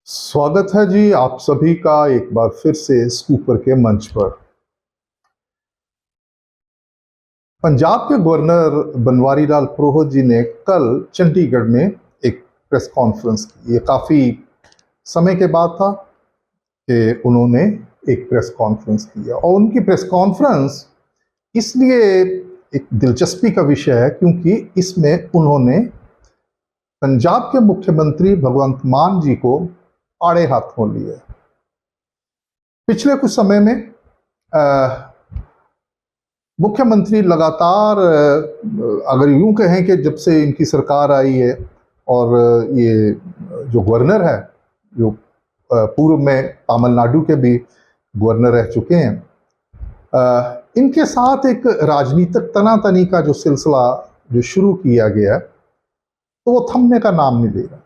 स्वागत है जी आप सभी का एक बार फिर से स्कूपर के मंच पर। पंजाब के गवर्नर बनवारी लाल पुरोहित जी ने कल चंडीगढ़ में एक प्रेस कॉन्फ्रेंस की। ये काफ़ी समय के बाद था कि उन्होंने एक प्रेस कॉन्फ्रेंस किया और उनकी प्रेस कॉन्फ्रेंस इसलिए एक दिलचस्पी का विषय है क्योंकि इसमें उन्होंने पंजाब के मुख्यमंत्री भगवंत मान जी को आड़े हाथों लिए। पिछले कुछ समय में मुख्यमंत्री लगातार अगर यूं कहें कि जब से इनकी सरकार आई है और ये जो गवर्नर है जो पूर्व में तमिलनाडु के भी गवर्नर रह चुके हैं, इनके साथ एक राजनीतिक तनातनी का जो सिलसिला जो शुरू किया गया तो वो थमने का नाम नहीं ले रहा।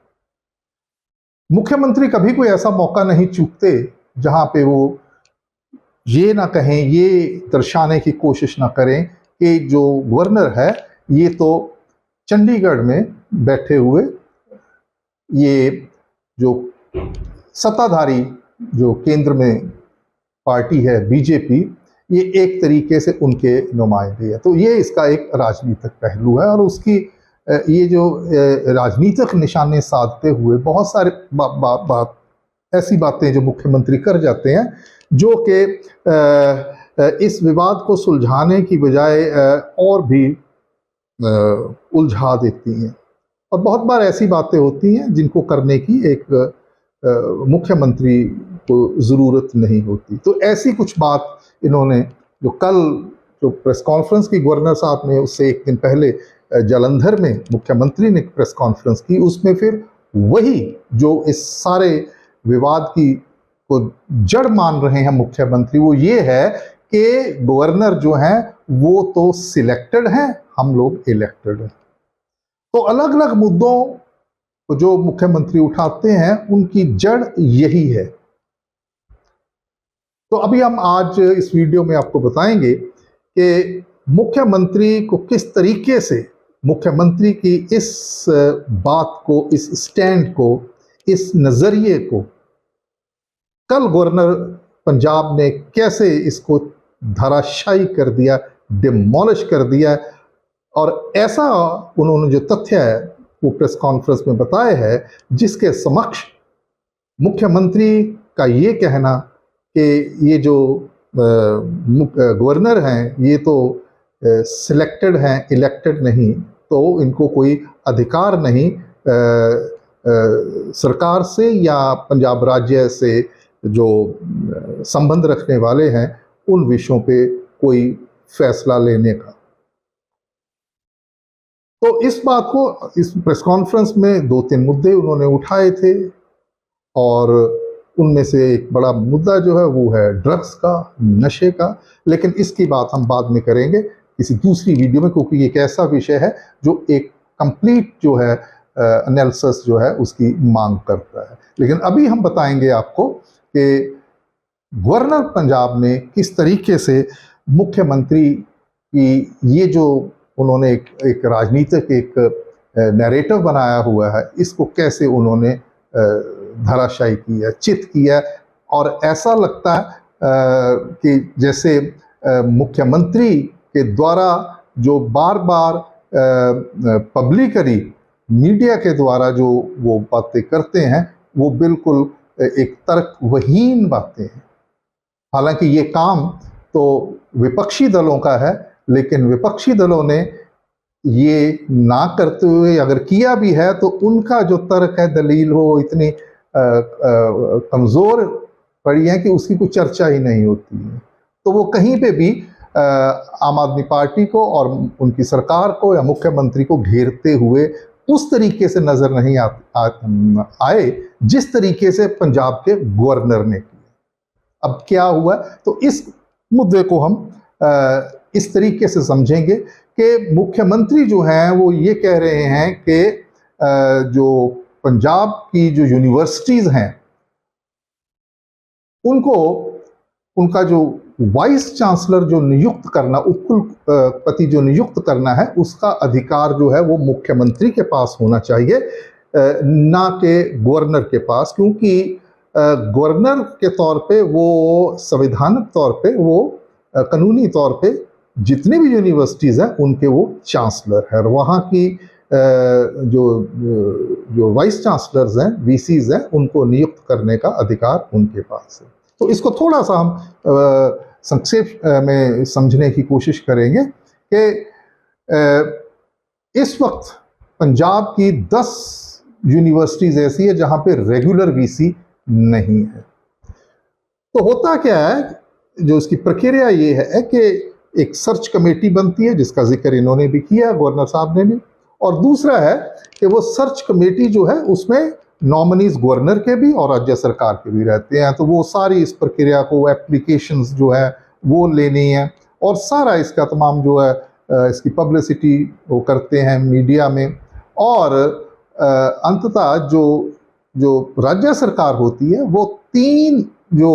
मुख्यमंत्री कभी कोई ऐसा मौका नहीं चूकते जहां पे वो ये ना कहें, ये दर्शाने की कोशिश ना करें कि जो गवर्नर है ये तो चंडीगढ़ में बैठे हुए ये जो सत्ताधारी जो केंद्र में पार्टी है बीजेपी, ये एक तरीके से उनके नुमाइंदे है। तो ये इसका एक राजनीतिक पहलू है और उसकी ये जो राजनीतिक निशाने साधते हुए बहुत सारे ऐसी बातें जो मुख्यमंत्री कर जाते हैं जो कि इस विवाद को सुलझाने की बजाय और भी उलझा देती हैं। और बहुत बार ऐसी बातें होती हैं जिनको करने की एक मुख्यमंत्री को ज़रूरत नहीं होती। तो ऐसी कुछ बात इन्होंने जो कल जो प्रेस कॉन्फ्रेंस की गवर्नर साहब ने उससे एक दिन पहले जालंधर में मुख्यमंत्री ने प्रेस कॉन्फ्रेंस की, उसमें फिर वही जो इस सारे विवाद की को जड़ मान रहे हैं मुख्यमंत्री, वो ये है कि गवर्नर जो हैं वो तो सिलेक्टेड हैं, हम लोग इलेक्टेड हैं। तो अलग अलग मुद्दों को जो मुख्यमंत्री उठाते हैं उनकी जड़ यही है। तो अभी हम आज इस वीडियो में आपको बताएंगे कि मुख्यमंत्री को किस तरीके से मुख्यमंत्री की इस बात को, इस स्टैंड को, इस नज़रिए को कल गवर्नर पंजाब ने कैसे इसको धराशायी कर दिया, डिमोलिश कर दिया। और ऐसा उन्होंने जो तथ्य है वो प्रेस कॉन्फ्रेंस में बताया है जिसके समक्ष मुख्यमंत्री का ये कहना कि ये जो गवर्नर हैं ये तो सिलेक्टेड हैं, इलेक्टेड नहीं, तो इनको कोई अधिकार नहीं सरकार से या पंजाब राज्य से जो संबंध रखने वाले हैं उन विषयों पे कोई फैसला लेने का। तो इस बात को इस प्रेस कॉन्फ्रेंस में 2-3 मुद्दे उन्होंने उठाए थे और उनमें से एक बड़ा मुद्दा जो है वो है ड्रग्स का, नशे का। लेकिन इसकी बात हम बाद में करेंगे किसी दूसरी वीडियो में, क्योंकि एक ऐसा विषय है जो एक कंप्लीट जो है एनालिसिस जो है उसकी मांग करता है। लेकिन अभी हम बताएंगे आपको कि गवर्नर पंजाब ने किस तरीके से मुख्यमंत्री की ये जो उन्होंने एक राजनीतिक एक नैरेटिव बनाया हुआ है इसको कैसे उन्होंने धराशायी किया, चित किया। और ऐसा लगता है कि जैसे मुख्यमंत्री के द्वारा जो बार बार पब्लिकली मीडिया के द्वारा जो वो बातें करते हैं वो बिल्कुल एक तर्कहीन बातें हैं। हालांकि ये काम तो विपक्षी दलों का है, लेकिन विपक्षी दलों ने ये ना करते हुए अगर किया भी है तो उनका जो तर्क है, दलील हो, इतनी कमज़ोर पड़ी है कि उसकी कोई चर्चा ही नहीं होती है। तो वो कहीं पे भी आम आदमी पार्टी को और उनकी सरकार को या मुख्यमंत्री को घेरते हुए उस तरीके से नज़र नहीं आए जिस तरीके से पंजाब के गवर्नर ने किया। अब क्या हुआ, तो इस मुद्दे को हम इस तरीके से समझेंगे कि मुख्यमंत्री जो हैं वो ये कह रहे हैं कि जो पंजाब की जो यूनिवर्सिटीज़ हैं उनको उनका जो वाइस चांसलर जो नियुक्त करना, उपकुलपति जो नियुक्त करना है, उसका अधिकार जो है वो मुख्यमंत्री के पास होना चाहिए। ना कि गवर्नर के पास, क्योंकि गवर्नर के तौर पे वो संवैधानिक तौर पे वो कानूनी तौर पे जितनी भी यूनिवर्सिटीज़ हैं उनके वो चांसलर है, और वहाँ की जो जो वाइस चांसलर्स हैं, वीसीज हैं, उनको नियुक्त करने का अधिकार उनके पास है। तो इसको थोड़ा सा हम संक्षेप में समझने की कोशिश करेंगे कि इस वक्त पंजाब की 10 यूनिवर्सिटीज़ ऐसी है जहाँ पे रेगुलर वीसी नहीं है। तो होता क्या है, जो इसकी प्रक्रिया ये है कि एक सर्च कमेटी बनती है, जिसका जिक्र इन्होंने भी किया, गवर्नर साहब ने भी, और दूसरा है कि वो सर्च कमेटी जो है उसमें नॉमिनीज गवर्नर के भी और राज्य सरकार के भी रहते हैं। तो वो सारी इस प्रक्रिया को, एप्लीकेशंस जो है वो लेनी है, और सारा इसका तमाम जो है इसकी पब्लिसिटी वो करते हैं मीडिया में, और अंततः जो जो राज्य सरकार होती है वो 3 जो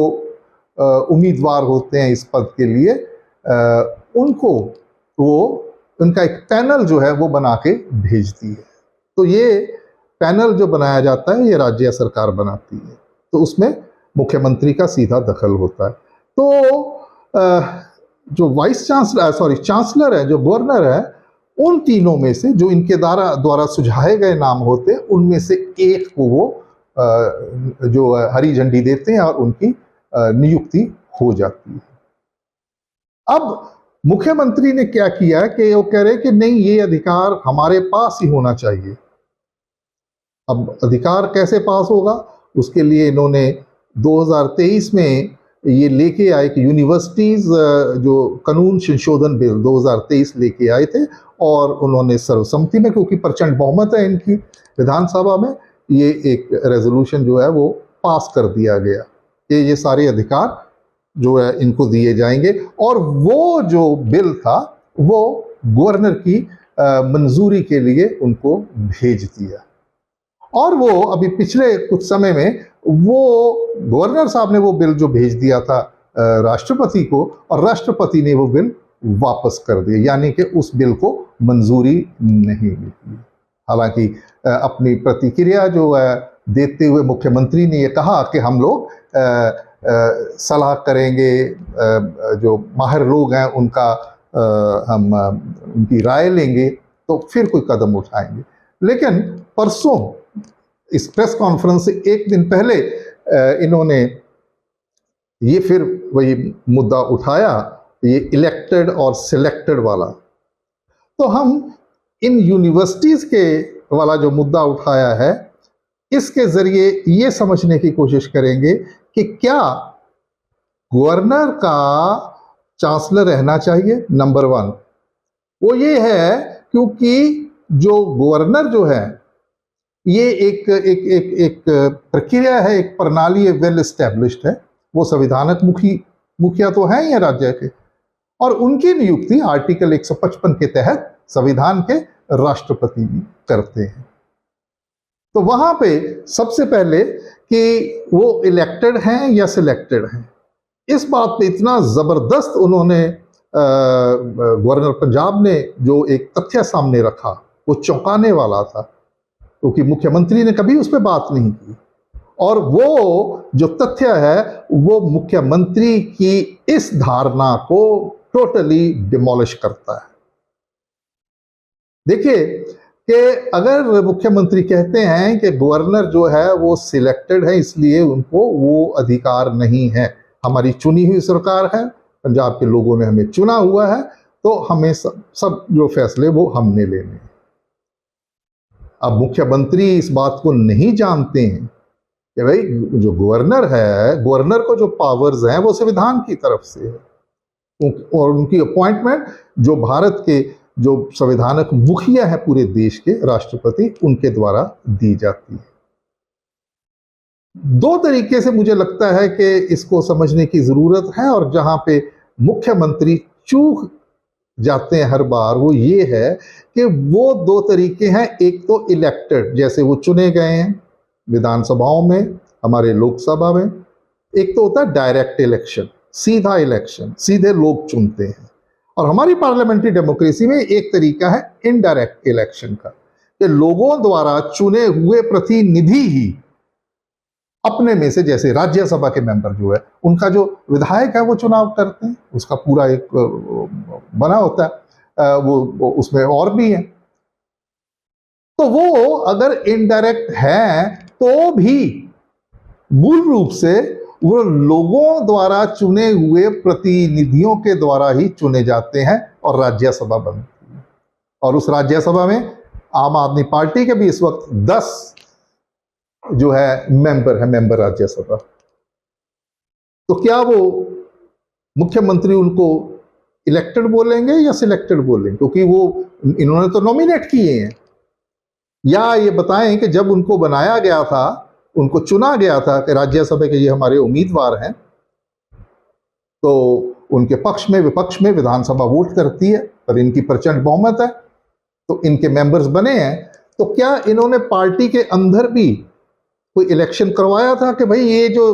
उम्मीदवार होते हैं इस पद के लिए, उनको वो उनका एक पैनल जो है वो बना के भेजती है। तो ये पैनल जो बनाया जाता है ये राज्य सरकार बनाती है, तो उसमें मुख्यमंत्री का सीधा दखल होता है। तो जो वाइस चांसलर चांसलर है, जो गवर्नर है, उन तीनों में से जो इनके द्वारा सुझाए गए नाम होते हैं उनमें से एक को वो जो हरी झंडी देते हैं और उनकी नियुक्ति हो जाती है। अब मुख्यमंत्री ने क्या किया कि वो कह रहे कि नहीं, ये अधिकार हमारे पास ही होना चाहिए। अब अधिकार कैसे पास होगा, उसके लिए इन्होंने 2023 में ये लेके आए कि यूनिवर्सिटीज़ जो कानून संशोधन बिल 2023 लेके आए थे, और उन्होंने सर्वसम्मति में, क्योंकि प्रचंड बहुमत है इनकी विधानसभा में, ये एक रेजोल्यूशन जो है वो पास कर दिया गया कि ये सारे अधिकार जो है इनको दिए जाएंगे। और वो जो बिल था वो गवर्नर की मंजूरी के लिए उनको भेज दिया, और वो अभी पिछले कुछ समय में वो गवर्नर साहब ने वो बिल जो भेज दिया था राष्ट्रपति को, और राष्ट्रपति ने वो बिल वापस कर दिया, यानी कि उस बिल को मंजूरी नहीं मिली। हालांकि अपनी प्रतिक्रिया जो देते हुए मुख्यमंत्री ने ये कहा कि हम लोग सलाह करेंगे, जो माहिर लोग हैं उनका हम उनकी राय लेंगे तो फिर कोई कदम उठाएंगे। लेकिन परसों इस प्रेस कॉन्फ्रेंस से एक दिन पहले इन्होंने ये फिर वही मुद्दा उठाया, ये इलेक्टेड और सिलेक्टेड वाला। तो हम इन यूनिवर्सिटीज़ के वाला जो मुद्दा उठाया है, इसके ज़रिए ये समझने की कोशिश करेंगे कि क्या गवर्नर का चांसलर रहना चाहिए। नंबर 1 वो ये है क्योंकि जो गवर्नर जो है ये एक एक एक एक प्रक्रिया है, एक प्रणाली है, वेल एस्टेब्लिश्ड है। वो संविधानक मुखिया तो हैं ये राज्य के, और उनकी नियुक्ति आर्टिकल 155 के तहत संविधान के राष्ट्रपति भी करते हैं। तो वहां पे सबसे पहले कि वो इलेक्टेड हैं या सिलेक्टेड हैं, इस बात पे इतना जबरदस्त उन्होंने गवर्नर पंजाब ने जो एक तथ्य सामने रखा वो चौंकाने वाला था, क्योंकि मुख्यमंत्री ने कभी उस पर बात नहीं की। और वो जो तथ्य है वो मुख्यमंत्री की इस धारणा को टोटली डिमोलिश करता है। देखिए कि अगर मुख्यमंत्री कहते हैं कि गवर्नर जो है वो सिलेक्टेड है इसलिए उनको वो अधिकार नहीं है, हमारी चुनी हुई सरकार है, पंजाब के लोगों ने हमें चुना हुआ है, तो हमें सब जो फैसले वो हमने लेने हैं। अब मुख्यमंत्री इस बात को नहीं जानते हैं कि भाई जो गवर्नर है, गवर्नर को जो पावर्स हैं वो संविधान की तरफ से है, और उनकी अपॉइंटमेंट जो भारत के जो संवैधानिक मुखिया है पूरे देश के, राष्ट्रपति, उनके द्वारा दी जाती है। 2 तरीके से मुझे लगता है कि इसको समझने की जरूरत है, और जहां पे मुख्यमंत्री चूक जाते हैं हर बार वो ये है कि वो 2 तरीके हैं। एक तो इलेक्टेड, जैसे वो चुने गए हैं विधानसभाओं में, हमारे लोकसभा में। एक तो होता है डायरेक्ट इलेक्शन, सीधा इलेक्शन, सीधे लोग चुनते हैं। और हमारी पार्लियामेंट्री डेमोक्रेसी में एक तरीका है इनडायरेक्ट इलेक्शन का, कि लोगों द्वारा चुने हुए प्रतिनिधि ही अपने में से, जैसे राज्यसभा के मेंबर जो है, उनका जो विधायक है वो चुनाव करते हैं, उसका पूरा एक बना होता है, वो उसमें और भी है। तो वो अगर इनडायरेक्ट है तो भी मूल रूप से वो लोगों द्वारा चुने हुए प्रतिनिधियों के द्वारा ही चुने जाते हैं और राज्यसभा बनती है। और उस राज्यसभा में आम आदमी पार्टी के भी इस वक्त 10 जो है मेंबर राज्यसभा। तो क्या वो मुख्यमंत्री उनको इलेक्टेड बोलेंगे या सिलेक्टेड बोलेंगे, क्योंकि वो इन्होंने तो नॉमिनेट किए हैं। या ये बताएं कि जब उनको बनाया गया था, उनको चुना गया था कि राज्यसभा के ये हमारे उम्मीदवार हैं, तो उनके पक्ष में विपक्ष में विधानसभा वोट करती है, पर इनकी प्रचंड बहुमत है, तो इनके मेंबर्स बने हैं। तो क्या इन्होंने पार्टी के अंदर भी कोई इलेक्शन करवाया था कि भाई ये जो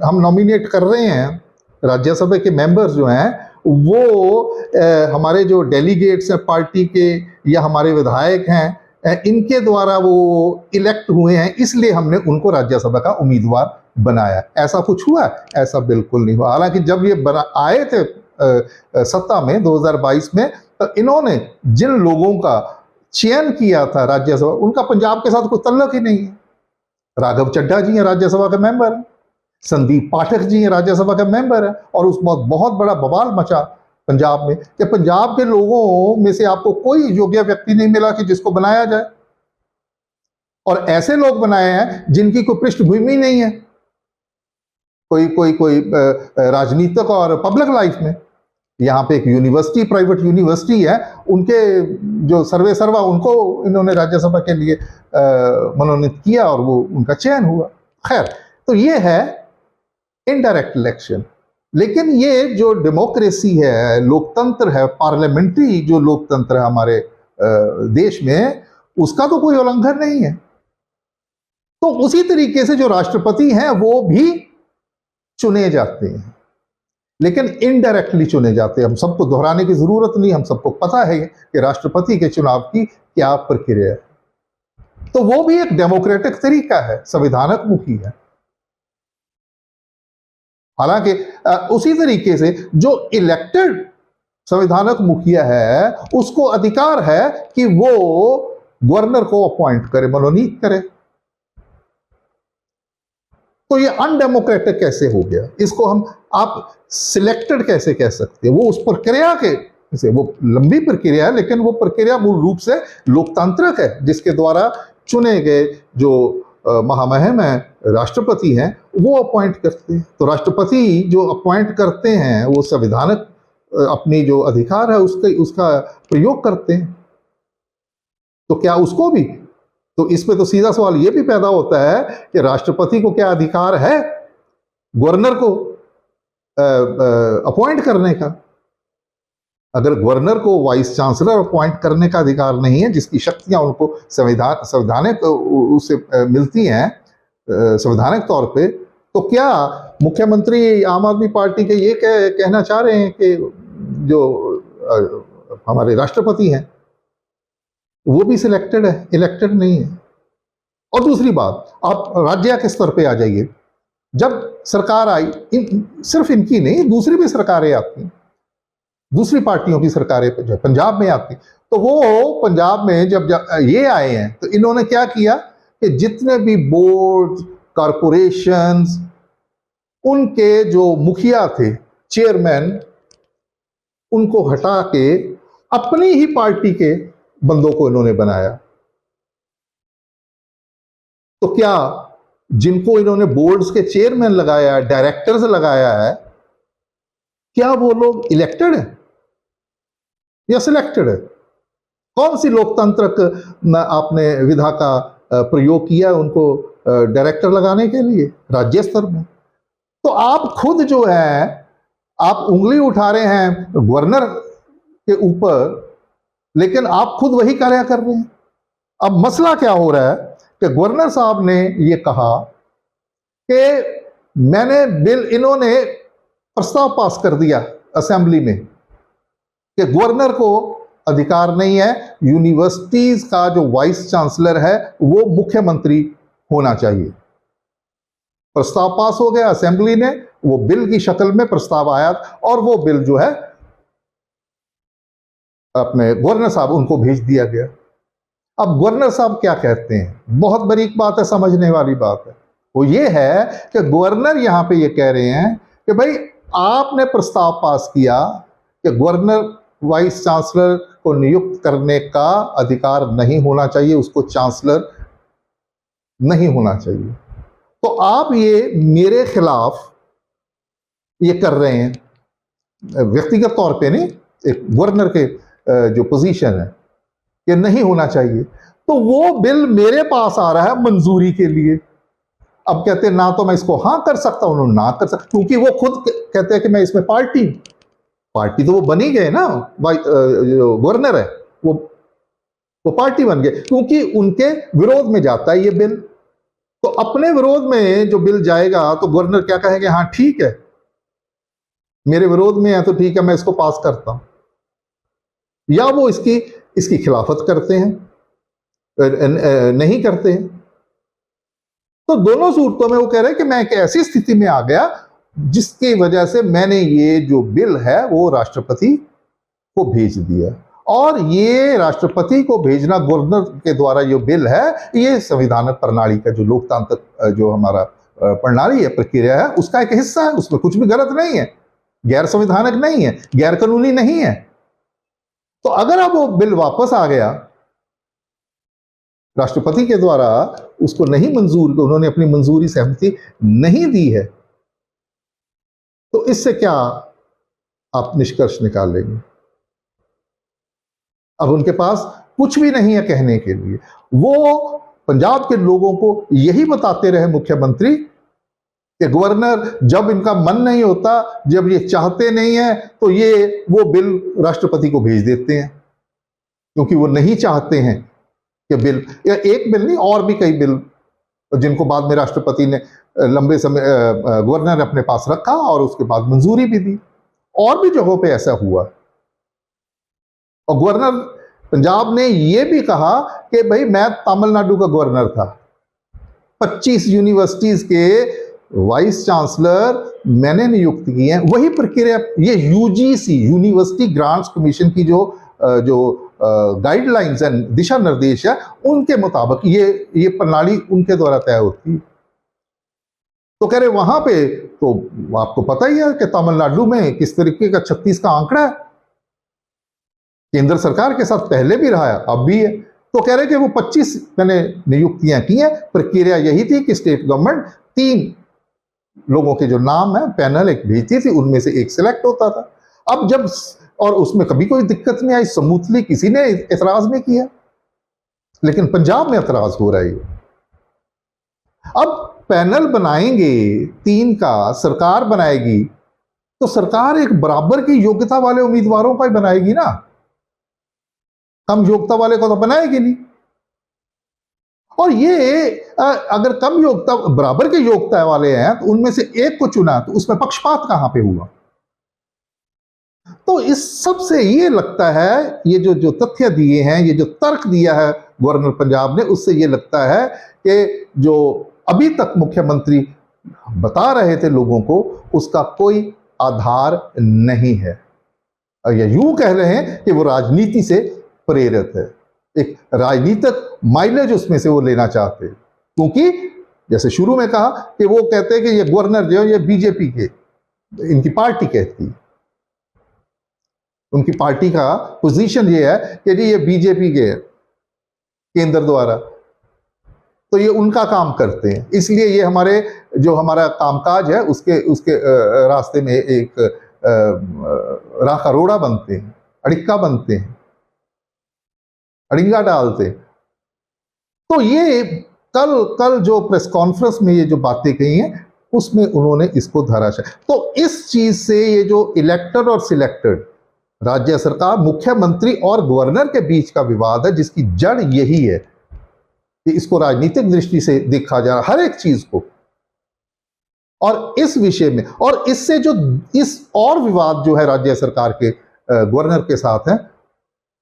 हम नॉमिनेट कर रहे हैं राज्यसभा के मेंबर्स जो हैं वो हमारे जो डेलीगेट्स हैं पार्टी के या हमारे विधायक हैं, इनके द्वारा वो इलेक्ट हुए हैं, इसलिए हमने उनको राज्यसभा का उम्मीदवार बनाया। ऐसा कुछ हुआ? ऐसा बिल्कुल नहीं हुआ। हालांकि जब ये आए थे सत्ता में 2022 में, तो इन्होंने जिन लोगों का चयन किया था राज्यसभा, उनका पंजाब के साथ कोई तल्लुक ही नहीं है। राघव चड्ढा जी हैं राज्यसभा के मेंबर हैं, संदीप पाठक जी हैं राज्यसभा के मेंबर हैं, और उस बहुत बड़ा बवाल मचा पंजाब में कि पंजाब के लोगों में से आपको कोई योग्य व्यक्ति नहीं मिला कि जिसको बनाया जाए, और ऐसे लोग बनाए हैं जिनकी कोई पृष्ठभूमि नहीं है कोई राजनीतिक और पब्लिक लाइफ में। यहाँ पे एक यूनिवर्सिटी, प्राइवेट यूनिवर्सिटी है, उनके जो सर्वे सर्वा उनको इन्होंने राज्यसभा के लिए मनोनीत किया और वो उनका चयन हुआ। खैर, तो ये है इनडायरेक्ट इलेक्शन। लेकिन ये जो डेमोक्रेसी है, लोकतंत्र है, पार्लियामेंट्री जो लोकतंत्र है हमारे देश में, उसका तो कोई उल्लंघन नहीं है। तो उसी तरीके से जो राष्ट्रपति हैं वो भी चुने जाते हैं, लेकिन इनडायरेक्टली चुने जाते हैं। हम सबको दोहराने की जरूरत नहीं, हम सबको पता है कि राष्ट्रपति के चुनाव की क्या प्रक्रिया है। तो वो भी एक डेमोक्रेटिक तरीका है, संविधानक मुखी है। हालांकि उसी तरीके से जो इलेक्टेड संविधानक मुखिया है, उसको अधिकार है कि वो गवर्नर को अपॉइंट करे, मनोनीत करे। तो ये अनडेमोक्रेटिक कैसे हो गया? इसको आप सिलेक्टेड कैसे कह सकते हैं? वो उस प्रक्रिया के से, वो लंबी प्रक्रिया है, लेकिन वो प्रक्रिया मूल रूप से लोकतांत्रिक है, जिसके द्वारा चुने गए जो महामहिम है राष्ट्रपति हैं, वो अपॉइंट करते हैं। तो राष्ट्रपति जो अपॉइंट करते हैं वो संविधानक अपनी जो अधिकार है उसका प्रयोग करते हैं। तो क्या उसको भी, तो इसमें तो सीधा सवाल ये भी पैदा होता है कि राष्ट्रपति को क्या अधिकार है गवर्नर को अपॉइंट करने का? अगर गवर्नर को वाइस चांसलर अपॉइंट करने का अधिकार नहीं है, जिसकी शक्तियां उनको संवैधानिक उससे मिलती हैं संवैधानिक तौर पे, तो क्या मुख्यमंत्री आम आदमी पार्टी के ये कहना चाह रहे हैं कि जो हमारे राष्ट्रपति हैं वो भी सिलेक्टेड है, इलेक्टेड नहीं है? और दूसरी बात, आप राज्य के स्तर पे आ जाइए। जब सरकार आई, सिर्फ इनकी नहीं, दूसरी भी सरकारें आती, दूसरी पार्टियों की सरकारें जो पंजाब में आती, तो वो पंजाब में जब ये आए हैं, तो इन्होंने क्या किया कि जितने भी बोर्ड, कॉरपोरेशंस, उनके जो मुखिया थे, चेयरमैन, उनको हटा के अपनी ही पार्टी के बंदों को इन्होंने बनाया। तो क्या जिनको इन्होंने बोर्ड्स के चेयरमैन लगाया, डायरेक्टर्स लगाया है, क्या वो लोग इलेक्टेड है या सिलेक्टेड है? कौन सी लोकतांत्रिक आपने विधा का प्रयोग किया उनको डायरेक्टर लगाने के लिए राज्य स्तर में? तो आप खुद जो है, आप उंगली उठा रहे हैं गवर्नर के ऊपर, लेकिन आप खुद वही कार्य कर रहे हैं। अब मसला क्या हो रहा है कि गवर्नर साहब ने ये कहा कि इन्होंने प्रस्ताव पास कर दिया असेंबली में कि गवर्नर को अधिकार नहीं है। यूनिवर्सिटीज का जो वाइस चांसलर है वो मुख्यमंत्री होना चाहिए। प्रस्ताव पास हो गया असेंबली ने, वो बिल की शक्ल में प्रस्ताव आया और वो बिल जो है अपने गवर्नर साहब उनको भेज दिया गया। अब गवर्नर साहब क्या कहते हैं, बहुत बारीक बात है, समझने वाली बात है। वो ये है कि गवर्नर यहां पे ये कह रहे हैं कि भाई आपने प्रस्ताव पास किया कि गवर्नर वाइस चांसलर को नियुक्त करने का अधिकार नहीं होना चाहिए, उसको चांसलर नहीं होना चाहिए, तो आप ये मेरे खिलाफ ये कर रहे हैं, व्यक्तिगत तौर पे नहीं, एक गवर्नर के जो पोजीशन है, ये नहीं होना चाहिए। तो वो बिल मेरे पास आ रहा है मंजूरी के लिए। अब कहते हैं ना तो मैं इसको हाँ कर सकता हूं, ना कर सकता, क्योंकि वो खुद कहते हैं कि मैं इसमें पार्टी तो वो बन ही गए ना, जो गवर्नर है वो पार्टी बन गए, क्योंकि उनके विरोध में जाता है ये बिल। तो अपने विरोध में जो बिल जाएगा तो गवर्नर क्या कहेंगे, हाँ ठीक है मेरे विरोध में है तो ठीक है मैं इसको पास करता हूं, या वो इसकी खिलाफत करते हैं, नहीं करते हैं। तो दोनों सूरतों में वो कह रहे हैं कि मैं एक ऐसी स्थिति में आ गया जिसकी वजह से मैंने ये जो बिल है वो राष्ट्रपति को भेज दिया, और ये राष्ट्रपति को भेजना गवर्नर के द्वारा जो बिल है ये संविधान प्रणाली का जो लोकतांत्रिक जो हमारा प्रणाली है, प्रक्रिया है, उसका एक हिस्सा है। उसमें कुछ भी गलत नहीं है, गैर संवैधानिक नहीं है, गैर कानूनी नहीं है। तो अगर अब वो बिल वापस आ गया, राष्ट्रपति के द्वारा उसको नहीं मंजूर, उन्होंने अपनी मंजूरी सहमति नहीं दी है, तो इससे क्या आप निष्कर्ष निकाल लेंगे? अब उनके पास कुछ भी नहीं है कहने के लिए। वो पंजाब के लोगों को यही बताते रहे मुख्यमंत्री कि गवर्नर जब इनका मन नहीं होता, जब ये चाहते नहीं है, तो ये वो बिल राष्ट्रपति को भेज देते हैं, क्योंकि वो नहीं चाहते हैं कि बिल, या एक बिल नहीं और भी कई बिल जिनको बाद में राष्ट्रपति ने लंबे समय गवर्नर ने अपने पास रखा और उसके बाद मंजूरी भी दी। और भी जगहों पे ऐसा हुआ। और गवर्नर पंजाब ने यह भी कहा कि भाई मैं तमिलनाडु का गवर्नर था, 25 यूनिवर्सिटीज के वाइस चांसलर मैंने नियुक्त किए हैं। वही प्रक्रिया, ये यूजीसी यूनिवर्सिटी ग्रांट्स कमीशन की जो गाइडलाइंस एंड दिशा निर्देश है उनके मुताबिक ये प्रणाली उनके द्वारा तय होती है। तो कह रहे वहां पे तो आपको पता ही है कि तमिलनाडु में किस तरीके का 36 का आंकड़ा है, केंद्र सरकार के साथ पहले भी रहा है अब भी है। तो कह रहे कि वो 25 मैंने नियुक्तियां की हैं। प्रक्रिया यही थी कि स्टेट गवर्नमेंट 3 लोगों के जो नाम है पैनल एक भेजती थी, उनमें से एक सिलेक्ट होता था। अब जब, और उसमें कभी कोई दिक्कत नहीं आई, स्मूथली, किसी ने एतराज नहीं किया, लेकिन पंजाब में एतराज हो रहा है। अब पैनल बनाएंगे 3 का, सरकार बनाएगी, तो सरकार एक बराबर की योग्यता वाले उम्मीदवारों का ही बनाएगी ना, कम योग्यता वाले को तो बनाएगी नहीं। और ये अगर कम योग्यता, बराबर के योग्यता वाले हैं तो उनमें से एक को चुना, तो उसमें पक्षपात कहां पे हुआ? तो इस सब से ये लगता है, ये जो तथ्य दिए हैं, ये जो तर्क दिया है गवर्नर पंजाब ने, उससे ये लगता है कि जो अभी तक मुख्यमंत्री बता रहे थे लोगों को, उसका कोई आधार नहीं है। या यूं कह रहे हैं कि वो राजनीति से प्रेरित है, एक राजनीतिक माइलेज उसमें से वो लेना चाहते हैं। क्योंकि जैसे शुरू में कहा कि वो कहते हैं कि ये गवर्नर जो है ये बीजेपी के, इनकी पार्टी कहती है, उनकी पार्टी का पोजीशन ये है कि जी ये बीजेपी के केंद्र द्वारा, तो ये उनका काम करते हैं, इसलिए ये हमारा कामकाज है उसके रास्ते में एक राखा रोड़ा बनते हैं, अड़िक्का बनते हैं, अड़िंगा डालते हैं। तो ये कल जो प्रेस कॉन्फ्रेंस में ये जो बातें कही हैं उसमें उन्होंने इसको धराशायी। तो इस चीज से ये जो इलेक्टेड और सिलेक्टेड, राज्य सरकार, मुख्यमंत्री और गवर्नर के बीच का विवाद है, जिसकी जड़ यही है कि इसको राजनीतिक दृष्टि से देखा जा रहा हर एक चीज को। और इस विषय में, और इससे जो इस और विवाद जो है राज्य सरकार के गवर्नर के साथ है,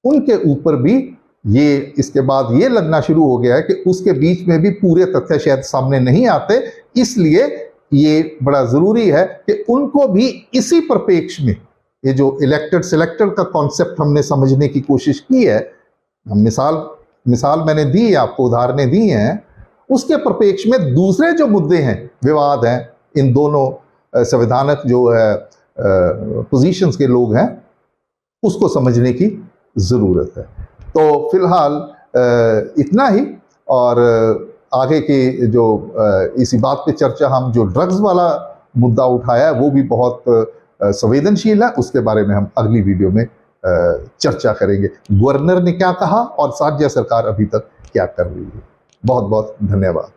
उनके ऊपर भी ये इसके बाद ये लगना शुरू हो गया है कि उसके बीच में भी पूरे तथ्य शायद सामने नहीं आते, इसलिए ये बड़ा ज़रूरी है कि उनको भी इसी परिप्रेक्ष्य में, ये जो इलेक्टेड सिलेक्टेड का कॉन्सेप्ट हमने समझने की कोशिश की है, मिसाल मैंने दी है आपको, उदाहरणें दी हैं, उसके परिप्रेक्ष्य में दूसरे जो मुद्दे हैं, विवाद हैं, इन दोनों संवैधानिक जो है पोजीशंस के लोग हैं, उसको समझने की ज़रूरत है। तो फिलहाल इतना ही, और आगे की जो इसी बात पे चर्चा, हम जो ड्रग्स वाला मुद्दा उठाया है वो भी बहुत संवेदनशील है, उसके बारे में हम अगली वीडियो में चर्चा करेंगे। गवर्नर ने क्या कहा और राज्य सरकार अभी तक क्या कर रही है। बहुत बहुत धन्यवाद।